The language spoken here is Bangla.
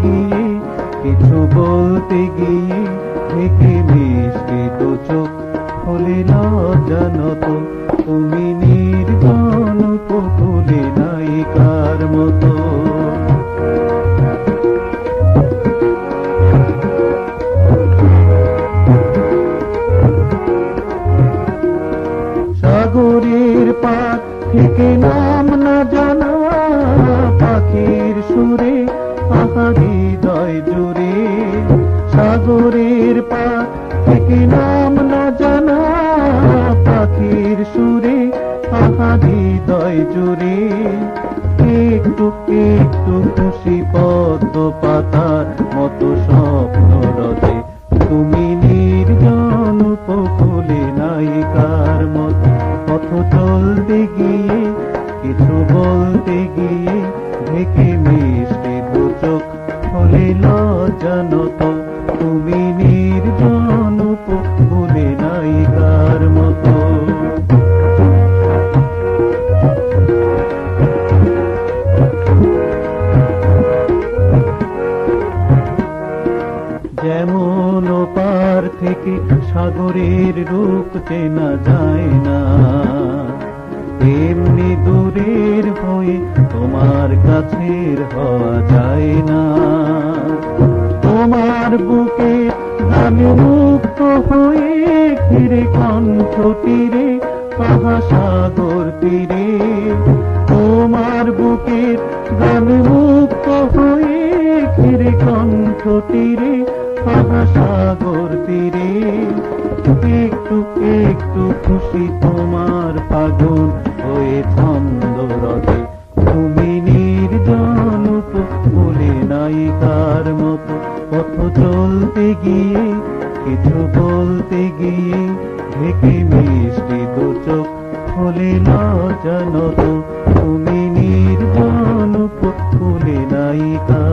গিয়ে, কিছু বলতে গিয়ে থেকে মিষ্টি দু চোখ হলে লজ্জানত। তুমি নির্জন উপকূলে নায়িকার মতো। সাগরের পার থেকে নাম না জানা পাখির সুরে আহা হৃদয় জুড়ে। সাগরের পার থেকে নাম না জানা পাখির সুরে আহা হৃদয় জুড়ে। একটু একটু খুশি পদ্ম পাতার মতো স্বপ্ন রচে। তুমি নির্জন উপকূলে নায়িকার মতো। পথ চলতে গিয়ে, কিছু বলতে গিয়ে ঢেকে মিষ্টি দু চোখ হলে লজ্জানত। তুমি নির্জন উপকূলে নায়িকার মতো। যেমন পার থেকে সাগরের রূপ চেনা যায় না, এমনি দূরের হয়ে তোমার কাছের হওয়া যায় না। তোমার বুকে আমি মুক্ত হয়ে ঘিরে কণ্ঠ তীরে আহা সাগর তীরে। তোমার বুকের গানে মুক্ত হয়ে ঘিরে কণ্ঠ তীরে আহা সাগর তীরে। একটু একটু খুশি তোমার ফাগুন হয়ে ছন্দ রচে। তুমি নির্জন উপকূলে নায়িকার মতো। পথ চলতে গিয়ে, কিছু বলতে গিয়ে ঢেকে মিষ্টি দু চোখ হলে লজ্জানত। তুমি নির্জন উপকূলে নায়িকা।